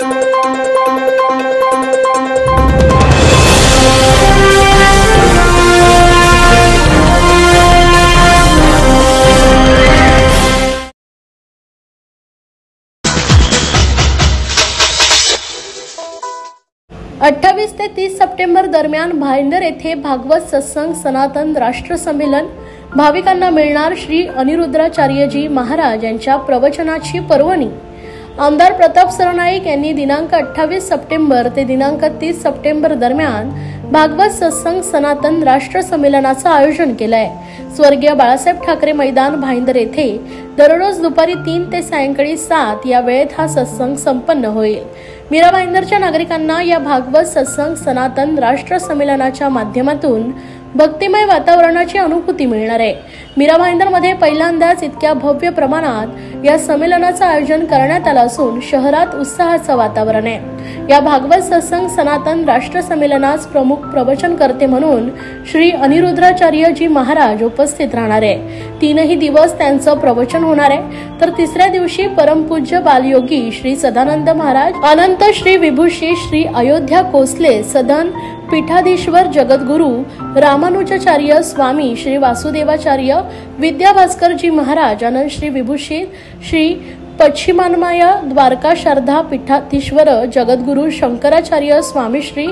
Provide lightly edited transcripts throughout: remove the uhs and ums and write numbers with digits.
28 ते 30 सप्टेंबर दरम्यान भाईंदर येथे भागवत सत्संग सनातन राष्ट्र संमेलन भाविकांना मिळणार श्री अनिरुद्धाचार्यजी महाराज यांच्या प्रवचनाची पर्वणी। आमदार प्रताप सरनाईक यांनी दिनांक 28 सप्टेंबर ते दिनांक 30 सप्टेंबर दरम्यान भागवत सत्संग सनातन राष्ट्र संमेलनाचं आयोजन केलं आहे। स्वर्गीय बाळासाहेब ठाकरे मैदान भाईंदर येथे दररोज दुपारी 3 ते सायंकाळी 7 या वेळेत हा सत्संग संपन्न होईल। मीरा भाईंदरच्या नागरिकांना या भागवत सत्संग सनातन राष्ट्र संमेलनाच्या माध्यमातून भक्तिमय वातावरणाची अनुभूती मिळणार आहे। मीरा भाईंदरमध्ये पहिल्यांदाच इतक्या भव्य प्रमाणात या संमेलनाचं आयोजन करण्यात आलं असून शहरात उत्साहाचं वातावरण आहे। या भागवत सत्संग सनातन राष्ट्र संमेलनास प्रमुख प्रवचनकर्ते म्हणून श्री अनिरुद्धाचार्यजी महाराज उपस्थित राहणार आहे। 3 दिवस त्यांचं प्रवचन होणार आहे, तर तिसऱ्या दिवशी परमपूज्य बालयोगी श्री सदानंद महाराज, अनंत श्री विभूषी श्री अयोध्या कोसले सदन पीठाधीश्वर जगद्गुरु रामानुजाचार्य स्वामी श्री वासुदेवाचार्य विद्याभास्करजी महाराज, अनंत श्री विभूषी श्री पश्चिमान्माया द्वारका शारदा पीठाधीश्वर जगद्गुरु शंकराचार्य स्वामी श्री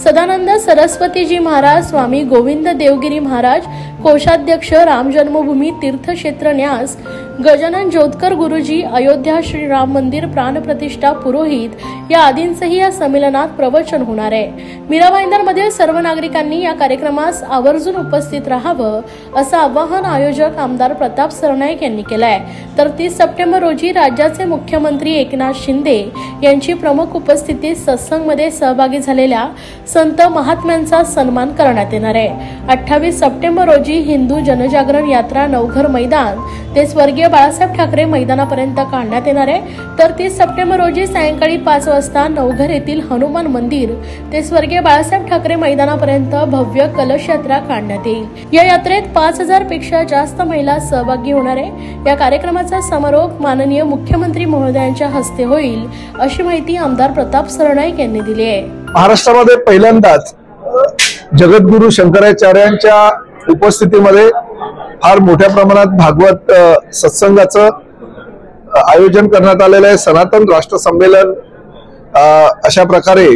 सदानंद सरस्वतीजी महाराज, स्वामी गोविंद देवगिरी महाराज, कोषाध्यक्ष राम जन्मभूमी तीर्थक्षेत्र न्यास गजानन जोतकर गुरुजी, अयोध्या श्री राम मंदिर प्राण प्रतिष्ठा पुरोहित या आदींचंही या संमेलनात प्रवचन होणार आहे। मीरा भाईंदरमधील सर्व नागरिकांनी या कार्यक्रमास आवर्जून उपस्थित राहावं असं आवाहन आयोजक आमदार प्रताप सरनाईक यांनी केलं आहे। तर 30 सप्टेंबर रोजी राज्याचे मुख्यमंत्री एकनाथ शिंदे यांची प्रमुख उपस्थितीत सत्संगमध्ये सहभागी झालेल्या संत महात्म्यांचा सन्मान करण्यात येणार आहे। 28 सप्टेंबर रोजी हिंदू जनजागरण यात्रा नवघर मैदान ते स्वर्गीय बाळासाहेब ठाकरे मैदानापर्यंत काढण्यात येणार आहे। तर 30 सप्टेंबर रोजी सायंकाळी 5 वाजता नवघर येथील हनुमान मंदिर ते स्वर्गीय बाळासाहेब ठाकरे मैदानापर्यंत भव्य कलश यात्रा काढण्यात येईल। या यात्रेत 5000 पेक्षा जास्त महिला सहभागी होणार आहे। या कार्यक्रमाचा समारोप माननीय मुख्यमंत्री महोदयांच्या हस्ते होईल अशी माहिती आमदार प्रताप सरनाईक यांनी दिली आहे। महाराष्ट्रामध्ये पहिल्यांदाच जगद्गुरु शंकराचार्यांच्या उपस्थितीमध्ये फार मोठ्या प्रमाणात भागवत सत्संगाचं आयोजन करण्यात आलेलं आहे। सनातन राष्ट्र संमेलन अशा प्रकारे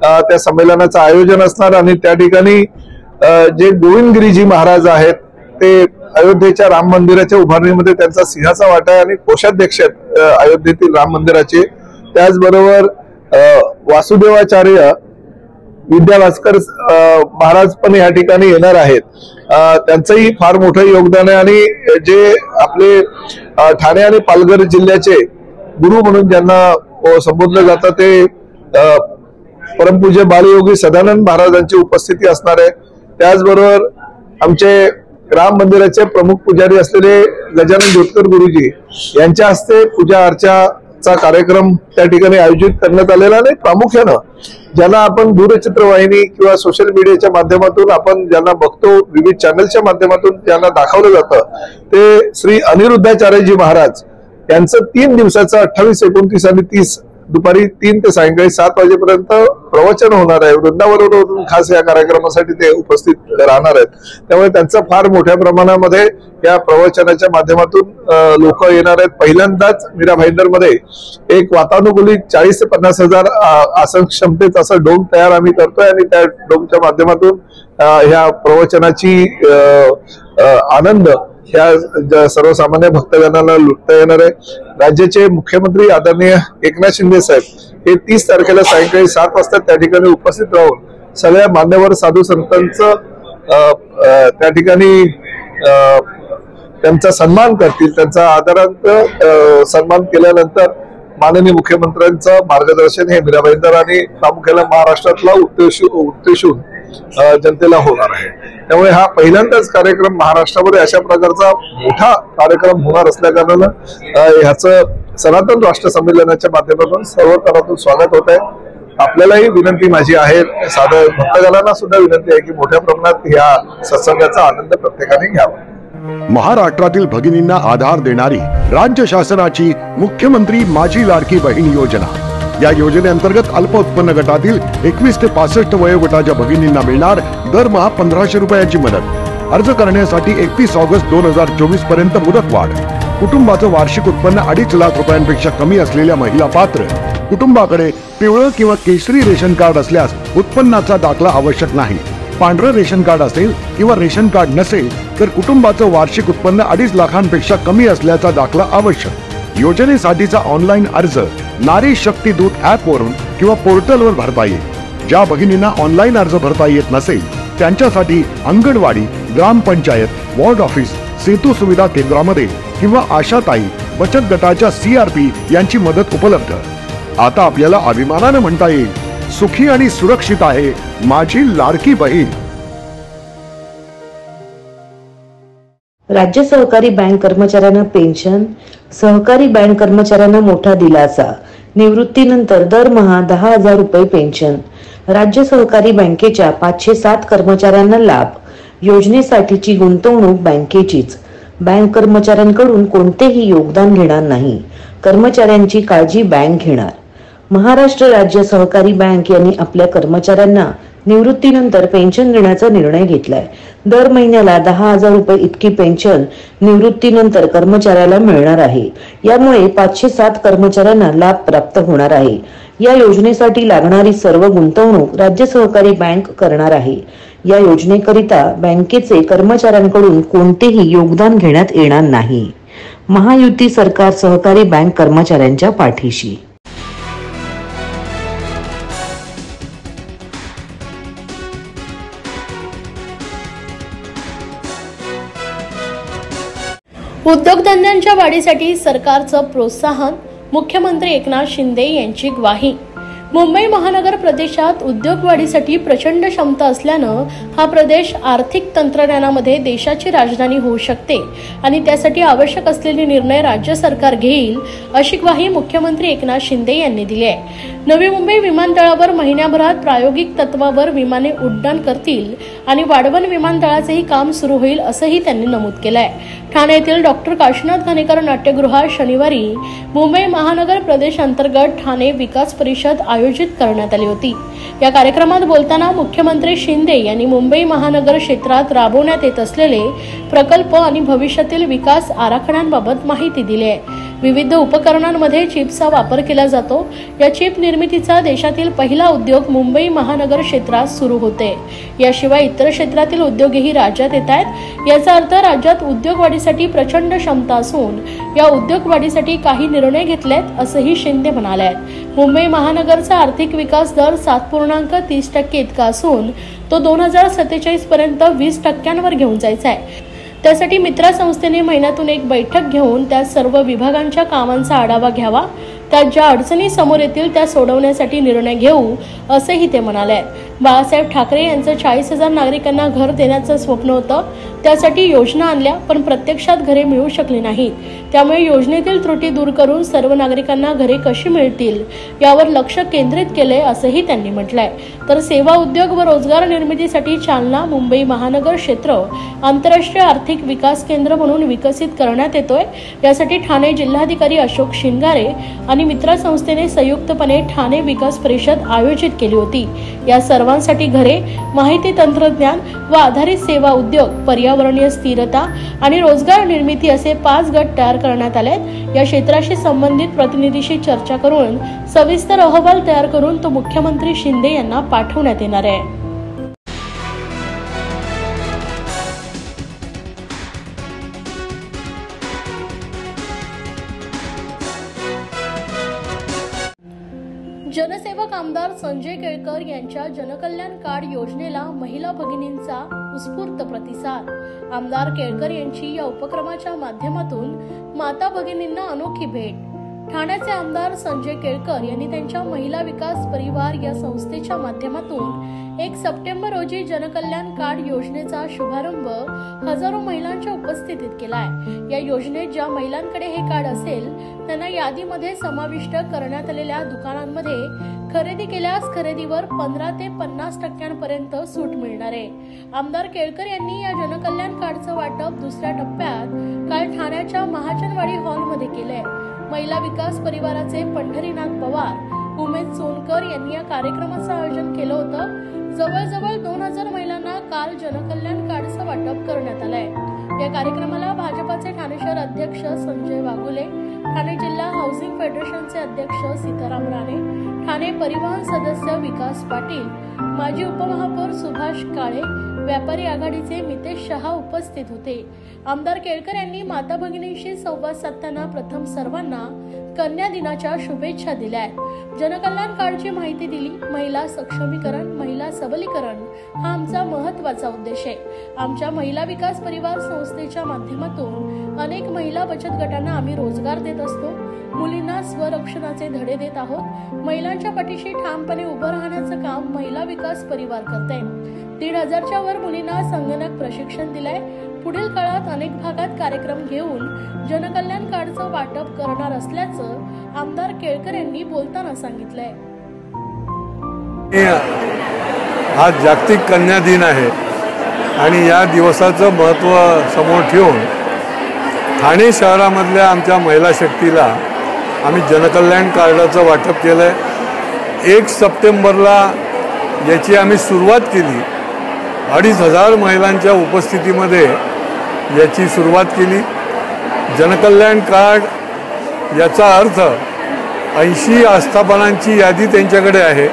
त्या संमेलनाचं आयोजन असणार आणि त्या ठिकाणी जे गोविंदगिरीजी महाराज आहेत ते अयोध्येच्या राम मंदिराच्या उभारणीमध्ये त्यांचा सिंहाचा वाटा आहे आणि कोषाध्यक्ष अयोध्येतील राम मंदिराचे, त्याचबरोबर वासुदेवाचार्य विद्याभास्कर महाराज पण या ठिकाणी येणार आहेत। त्यांचंही फार मोठं योगदान आहे आणि जे आपले ठाणे आणि पालघर जिल्ह्याचे गुरु म्हणून ज्यांना संबोधलं जातं ते परमपूज्य बालयोगी सदानंद महाराजांची उपस्थिती असणार आहे। त्याचबरोबर आमचे राम मंदिराचे प्रमुख पुजारी असलेले गजानन जोतकर गुरुजी यांच्या हस्ते पूजा अर्चाचा कार्यक्रम त्या ठिकाणी आयोजित करण्यात आलेला आहे। प्रामुख्यानं ज्यांना आपण दूरचित्रवाहिनी किंवा सोशल मीडियाच्या माध्यमातून आपण ज्यांना बघतो, विविध चॅनलच्या माध्यमातून ज्यांना दाखवलं जातं ते श्री अनिरुद्धाचार्यजी महाराज यांचं 3 दिवसाचं 28, 29 आणि 30 दुपारी 3 ते सायंकाळी 7 वाजेपर्यंत प्रवचन होणार आहे। वृंदावनावरून खास या कार्यक्रमासाठी ते उपस्थित राहणार आहेत, त्यामुळे त्यांचं फार मोठ्या प्रमाणामध्ये या प्रवचनाच्या माध्यमातून लोक येणार आहेत। पहिल्यांदाच मीरा भाईंदरमध्ये एक वातानुकूलित 40 ते 50 हजार आसन क्षमतेचा असं डोम तयार आम्ही करतोय आणि त्या डोमच्या माध्यमातून ह्या प्रवचनाची आनंद ह्या सर्वसामान्य भक्तगणांना लुटता येणार आहे। राज्याचे मुख्यमंत्री आदरणीय एकनाथ शिंदे साहेब हे 30 तारखेला सायंकाळी 7 वाजता त्या ठिकाणी उपस्थित राहून सगळ्या मान्यवर साधू संतांचं त्या ठिकाणी त्यांचा सन्मान करतील। त्यांचा आदरांत सन्मान केल्यानंतर माननीय मुख्यमंत्र्यांचं मार्गदर्शन हे मीरा भाईंदर आणि प्रामुख्याने महाराष्ट्रातला उद्देशून जनतेला होणार आहे। त्यामुळे हा पहिल्यांदाच कार्यक्रम महाराष्ट्रामध्ये अशा प्रकारचा मोठा कार्यक्रम होणार असल्याकारणानं ह्याचं सनातन राष्ट्र संमेलनाच्या माध्यमातून सर्व स्तरातून स्वागत होत आहे। आपल्यालाही विनंती माझी आहे, साधं भक्तगणांना सुद्धा विनंती आहे की मोठ्या प्रमाणात या सत्संगाचा आनंद प्रत्येकाने घ्यावा। महाराष्ट्रातील भगिनींना आधार देणारी राज्य शासनाची मुख्यमंत्री माझी लाडकी बहीण योजना या योजनेअंतर्गत अल्प उत्पन्न गटातील 21 ते 65 वयोगटाच्या भगिनींना मिळणार दरमहा 1500 रुपयांची मदत। अर्ज करण्यासाठी 31 ऑगस्ट 2024 पर्यंत मुदतवाढ। कुटुंबाचं वार्षिक उत्पन्न 2.5 लाख रुपयांपेक्षा कमी असलेल्या महिला पात्र। कुटुंबाकडे पिवळं किंवा केशरी रेशन कार्ड असल्यास उत्पन्नाचा दाखला आवश्यक नाही। पांढरं रेशन कार्ड असेल किंवा रेशन कार्ड नसेल तर कुटुंबाचं वार्षिक उत्पन्न 2.5 लाखांपेक्षा कमी असल्याचा दाखला आवश्यक। योजनेसाठीचा ऑनलाईन अर्ज नारी शक्ती दूत ऍप वरून किंवा पोर्टलवर भरता येईल। ज्या भगिनींना ऑनलाईन अर्ज भरता येत नसेल त्यांच्यासाठी अंगणवाडी, ग्रामपंचायत, वॉर्ड ऑफिस, सेतू सुविधा केंद्रामध्ये किंवा आशाताई बचत गटाच्या CRP यांची मदत उपलब्ध। आता आपल्याला अभिमानाने म्हणता येईल, सुखी आणि सुरक्षित आहे माझी लाडकी बहीण। राज्य सहकारी बँक कर्मचाऱ्यांना पेन्शन, सहकारी बँक कर्मचाऱ्यांना मोठा दिलासा। निवृत्तीनंतर दरमहा 10,000 रुपये पेन्शन। राज्य सहकारी बँकेच्या 507 कर्मचाऱ्यांना लाभ। योजनेसाठीची गुंतवणूक बँकेचीच। बँक कर्मचाऱ्यांकडून कोणतेही योगदान घेणार नाही। कर्मचाऱ्यांची काळजी बँक घेणार। महाराष्ट्र राज्य सहकारी बँक यांनी आपल्या कर्मचाऱ्यांना निवृत्तीनंतर पेन्शन देण्याचा निर्णय घेतलाय। दर महिन्याला 10,000 रुपये इतकी पेन्शन निवृत्तीनंतर कर्मचाऱ्याला मिळणार आहे। यामुळे 507 कर्मचाऱ्यांना लाभ प्राप्त होणार आहे। या योजनेसाठी लागणारी सर्व गुंतवणूक राज्य सहकारी बँक करणार आहे। या योजनेकरिता बँकेचे कर्मचाऱ्यांकडून कोणतेही योगदान घेण्यात येणार नाही। महायुती सरकार सहकारी बँक कर्मचाऱ्यांच्या पाठीशी। उद्योगधंद्यांच्या वाढीसाठी सरकारचं प्रोत्साहन, मुख्यमंत्री एकनाथ शिंदे यांची ग्वाही। मुंबई महानगर प्रदेशात उद्योग वाढीसाठी प्रचंड क्षमता असल्यानं हा प्रदेश आर्थिक तंत्रज्ञानामध्ये देशाची राजधानी होऊ शकते आणि त्यासाठी आवश्यक असलेले निर्णय राज्य सरकार घेईल, अशी ग्वाही मुख्यमंत्री एकनाथ शिंदे यांनी दिली आहे। नवी मुंबई विमानतळावर महिन्याभरात प्रायोगिक तत्वावर विमाने उड्डाण करतील आणि वाढवण विमानतळाचेही काम सुरू होईल, असंही त्यांनी नमूद केलंय। ठाणे येथील डॉक्टर काशीनाथ घाणेकर नाट्यगृहात शनिवारी मुंबई महानगर प्रदेश अंतर्गत ठाणे विकास परिषद आयोजित करण्यात आली होती। या कार्यक्रमात बोलताना मुख्यमंत्री शिंदे यांनी मुंबई महानगर क्षेत्रात राबवण्यात येत असलेले प्रकल्प आणि भविष्यातील विकास आराखड्यांबाबत माहिती दिली आहे। विविध उपकरणांमध्ये चिप्सचा वापर केला जातो। या चिप निर्मितीचा देशातील पहिला उद्योग मुंबई महानगर क्षेत्रात सुरू होते। याशिवाय इतर क्षेत्रातील उद्योगही राज्यात येत आहेत। याचा अर्थ राज्यात उद्योग वाढीसाठी प्रचंड क्षमता असून या उद्योग वाढीसाठी काही निर्णय घेतलेत, असंही शिंदे म्हणाले। मुंबई महानगरचा आर्थिक विकास दर 7.30% इतका असून तो 2047 पर्यंत 20% घेऊन जायचा आहे। त्यासाठी मित्रा संस्थेने महिन्यातून एक बैठक घेऊन त्या सर्व विभागांच्या कामांचा आढावा घ्यावा। त्यात ज्या अडचणी समोर येतील त्या सोडवण्यासाठी निर्णय घेऊ, असेही ते म्हणाले। बाळासाहेब ठाकरे यांचं 40,000 नागरिकांना घर देण्याचं स्वप्न होतं। त्यासाठी योजना आणल्या, पण प्रत्यक्षात घरे मिळू शकली नाहीत। त्यामुळे योजनेतील त्रुटी दूर करून सर्व नागरिकांना घरे कशी मिळतील यावर लक्ष केंद्रित केले, असंही त्यांनी म्हटलंय। तर सेवा उद्योग व रोजगार निर्मितीसाठी चालना मुंबई महानगर क्षेत्र आंतरराष्ट्रीय आर्थिक विकास केंद्र म्हणून विकसित करण्यात येतोय। यासाठी ठाणे जिल्हाधिकारी अशोक शिंगारे आणि मित्रा संस्थेने संयुक्तपणे ठाणे विकास परिषद आयोजित केली होती। या सर्वांसाठी घरे, माहिती तंत्रज्ञान व आधारित सेवा उद्योग, पर्यावरणीय स्थिरता आणि रोजगार निर्मिती असे 5 गट तयार करण्यात आले। या क्षेत्राशी संबंधित प्रतिनिधीशी चर्चा करून सविस्तर अहवाल तयार करून तो मुख्यमंत्री शिंदे यांना पाठवण्यात येणार आहे। जनसेवक आमदार संजय केळकर यांच्या जनकल्याण कार्ड योजनेला महिला भगिनींचा उत्स्फूर्त प्रतिसाद। आमदार केळकर यांची या उपक्रमाच्या माध्यमातून माता भगिनींना अनोखी भेट। ठाण्याचे आमदार संजय केळकर यांनी त्यांच्या महिला विकास परिवार या संस्थेच्या माध्यमातून 1 सप्टेंबर रोजी जनकल्याण कार्ड योजनेचा शुभारंभ हजारो महिलांच्या उपस्थितीत केलाय। या योजनेत ज्या महिलांकडे हे कार्ड असेल त्यांना यादीमध्ये समाविष्ट करण्यात आलेल्या दुकानांमध्ये खरेदी केल्यास खरेदीवर 15 ते 50% पर्यंत सूट मिळणार आहे। आमदार केळकर यांनी या जनकल्याण कार्डचं वाटप दुसऱ्या टप्प्यात काल ठाण्याच्या महाजनवाडी हॉलमध्ये केलंय। महिला विकास परिवाराचे पंढरीनाथ पवार, उमेश सोनकर यांनी या कार्यक्रमाचं आयोजन केलं होतं। जवळजवळ 2000 महिलांना काल जनकल्याण कार्डचं वाटप करण्यात आलंय। या कार्यक्रमाला भाजपाचे ठाणे शहर अध्यक्ष संजय वाघुले, ठाणे जिल्हा हाऊसिंग फेडरेशनचे अध्यक्ष सीताराम राणे, ठाणे परिवहन सदस्य विकास पाटील, माजी उपमहापौर सुभाष काळे, व्यापारी आघाडीचे मितेश शहा उपस्थित होते। आमदार केळकर यांनी माता भगिनींशी संवाद साधताना प्रथम सर्वांना कन्या दिनाच्या शुभेच्छा दिल्या। जनकल्याण कार्डची माहिती दिली। महिला सक्षमीकरण, महिला सबलीकरण हा आमचा महत्त्वाचा उद्देश आहे। आमच्या महिला विकास परिवार संस्थेच्या माध्यमातून अनेक महिला बचत गटांना आम्ही रोजगार देत असतो। मुलींना स्वरक्षणाचे धडे देत आहोत। महिलांच्या पाठीशी ठामपणे उभं राहण्याचं काम महिला विकास परिवार करते। 1500च्या वर मुलींना संगणक प्रशिक्षण दिलंय। पुढील काळात अनेक भागात कार्यक्रम घेऊन जनकल्याण कार्डचं वाटप करणार असल्याचं आमदार केळकर यांनी बोलताना सांगितलंय। आज जागतिक कन्या दिन आहे आणि या दिवसाचं महत्त्व समोर ठेवून ठाणे शहरामधल्या आमच्या महिला शक्तीला आम्ही जनकल्याण कार्डाचं वाटप केलं आहे। 1 सप्टेंबरला याची आम्ही सुरुवात केली। 2500 महिलांच्या उपस्थितीमध्ये याची सुरुवात केली। जनकल्याण कार्ड याचा अर्थ 80 आस्थापनांची यादी त्यांच्याकडे आहे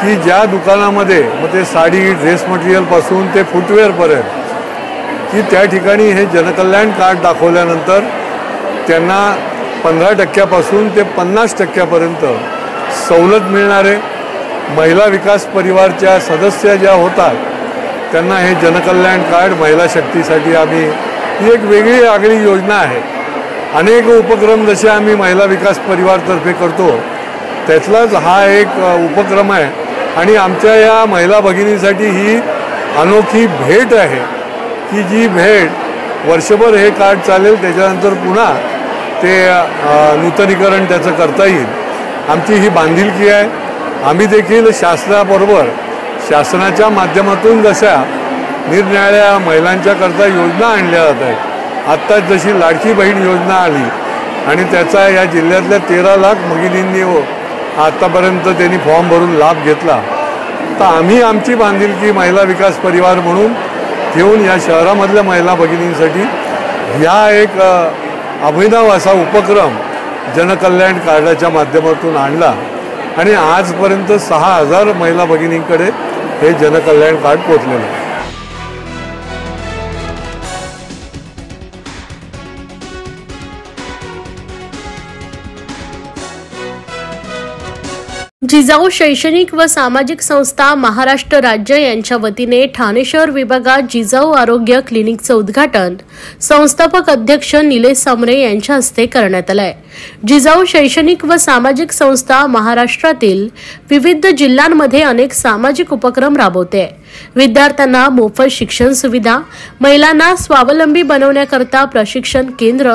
की ज्या दुकानामध्ये मग ते साडी, ड्रेस मटेरियलपासून ते फुटवेअरपर्यंत की त्या ठिकाणी हे जनकल्याण कार्ड दाखवल्यानंतर त्यांना 15% ते 50% सवलत मिळणार आहे। महिला विकास परिवारच्या सदस्य ज्या होतात त्यांना हे जनकल्याण कार्ड महिला शक्तीसाठी आम्ही ही एक वेगळी आगळी योजना आहे। अनेक उपक्रम जसे आम्ही महिला विकास परिवारतर्फे करतो त्यातलाच हा एक उपक्रम आहे आणि आमच्या या महिला भगिनींसाठी ही अनोखी भेट आहे की जी भेट वर्षभर हे कार्ड चालेल, त्याच्यानंतर पुन्हा ते नूतनीकरण त्याचं करता येईल। आमची ही बांधिलकी आहे। आम्ही देखील शासनाबरोबर शासनाच्या माध्यमातून जशा निरनिराळ्या महिलांच्याकरता योजना आणल्या जात आहेत। आत्ताच जशी लाडकी बहीण योजना आली आणि त्याचा या जिल्ह्यातल्या 13 लाख भगिनींनी आत्तापर्यंत त्यांनी फॉर्म भरून लाभ घेतला। तर आम्ही आमची बांधिलकी महिला विकास परिवार म्हणून घेऊन या शहरामधल्या महिला भगिनींसाठी ह्या एक अभिनव असा उपक्रम जनकल्याण कार्डाच्या माध्यमातून आणला आणि आजपर्यंत 6000 महिला भगिनींकडे हे जनकल्याण कार्ड पोहोचलेलं आहे। जिजाऊ शैक्षणिक व सामाजिक संस्था महाराष्ट्र राज्य यांच्या वतीने ठाणे शहर विभागात जिजाऊ आरोग्य क्लिनिकचं उद्घाटन संस्थापक अध्यक्ष निलेश सामरे यांच्या हस्ते करण्यात आलंय। जिजाऊ शैक्षणिक व सामाजिक संस्था महाराष्ट्रातील विविध जिल्ह्यांमध्ये अनेक सामाजिक उपक्रम राबवते। विद्यार्थ्यांना मोफत शिक्षण सुविधा, महिलांना स्वावलंबी बनवण्याकरता प्रशिक्षण केंद्र,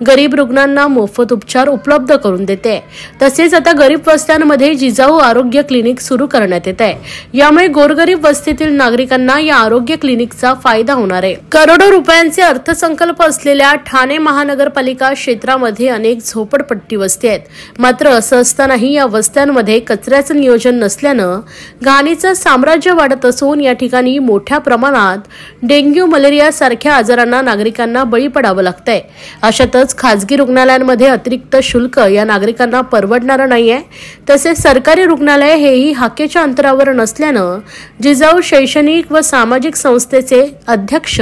गरीब रुग्णांना मोफत उपचार उपलब्ध करून देते। तसेच आता गरीब वस्त्यांमध्ये जिजाऊ आरोग्य क्लिनिक सुरू करण्यात येत आहे। यामुळे गोरगरीब वस्तीतील नागरिकांना या आरोग्य क्लिनिकचा फायदा होणार आहे। करोडो रुपयांचे अर्थसंकल्प असलेल्या ठाणे महानगरपालिका क्षेत्रामध्ये अनेक झोपडपट्टी वस्ती आहेत। मात्र असं असतानाही या वस्त्यांमध्ये कचऱ्याचं नियोजन नसल्यानं घाणीचं साम्राज्य वाढत असून या ठिकाणी मोठ्या प्रमाणात डेंग्यू, मलेरिया सारख्या आजारांना नागरिकांना बळी पडावं लागतंय। अशातच खासगी रुग्णालयांमध्ये अतिरिक्त शुल्क या नागरिकांना परवडणारं नाहीये। तसेच सरकारी रुग्णालय हेही हाकेच्या अंतरावर नसल्यानं जिजाऊ शैक्षणिक व सामाजिक संस्थेचे अध्यक्ष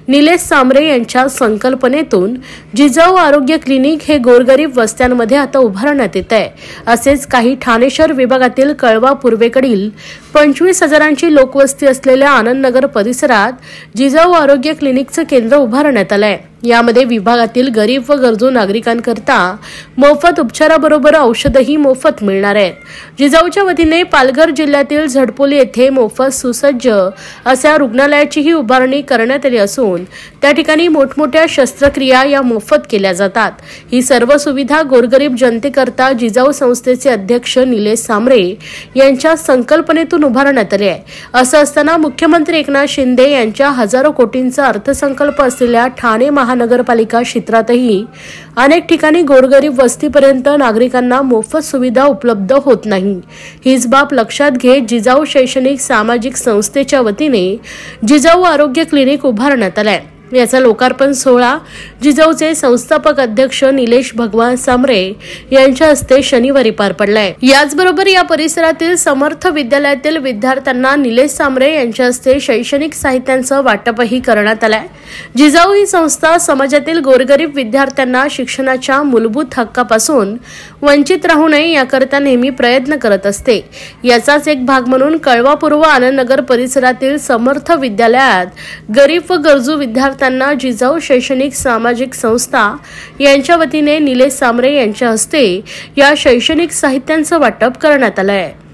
निलेश सामरे यांच्या संकल्पनेतून जिजाऊ आरोग्य क्लिनिक हे गोरगरीब वस्त्यांमध्ये आता उभारण्यात येत आहे। असेच काही ठाणे शहर विभागातील कळवा पूर्वेकडील 25,000ची लोकवस्ती असलेल्या आनंदनगर परिसरात जिजाऊ आरोग्य क्लिनिकचं केंद्र उभारण्यात आलंय। यामध्ये विभागातील गरीब व गरजू नागरिकांकरता मोफत उपचाराबरोबर औषधही मोफत मिळणार आहेत। जिजाऊच्या वतीने पालघर जिल्ह्यातील झडपोली येथे मोफत सुसज्ज अशा रुग्णालयाचीही उभारणी करण्यात आली असून त्या ठिकाणी मोठमोठ्या शस्त्रक्रिया या मोफत केल्या जातात। ही सर्व सुविधा गोरगरीब जनतेकरता जिजाऊ संस्थेचे अध्यक्ष निलेश सामरे यांच्या संकल्पनेतून उभारण्यात आली आहे। असं असताना मुख्यमंत्री एकनाथ शिंदे यांच्या हजारो कोटींचा अर्थसंकल्प असलेल्या ठाणे महानगरपालिका क्षेत्रातही अनेक ठिकाणी गोरगरीब वस्तीपर्यंत नागरिकांना मोफत सुविधा उपलब्ध होत नाही। हीच बाब लक्षात घेत जिजाऊ शैक्षणिक सामाजिक संस्थेच्या वतीने जिजाऊ आरोग्य क्लिनिक उभारण्यात आले। याचा लोकार्पण सोहळा जिजाऊचे संस्थापक अध्यक्ष निलेश भगवान सामरे यांच्या हस्ते शनिवारी पार पडलाय। याचबरोबर या परिसरातील समर्थ विद्यालयातील विद्यार्थ्यांना निलेश सामरे यांच्या हस्ते शैक्षणिक साहित्यांचं वाटपही करण्यात आलंय। जिजाऊ ही संस्था समाजातील गोरगरीब विद्यार्थ्यांना शिक्षणाच्या मूलभूत हक्कापासून वंचित राहू नये याकरता नेहमी प्रयत्न करत असते। याचाच एक भाग म्हणून कळवा पूर्व आनंदनगर परिसरातील समर्थ विद्यालयात गरीब व गरजू विद्यार्थ्यांना जिजाऊ शैक्षणिक सामाजिक संस्था यांच्या वतीने निलेश सामरे यांच्या हस्ते या शैक्षणिक साहित्यांचं वाटप करण्यात आलं आहे।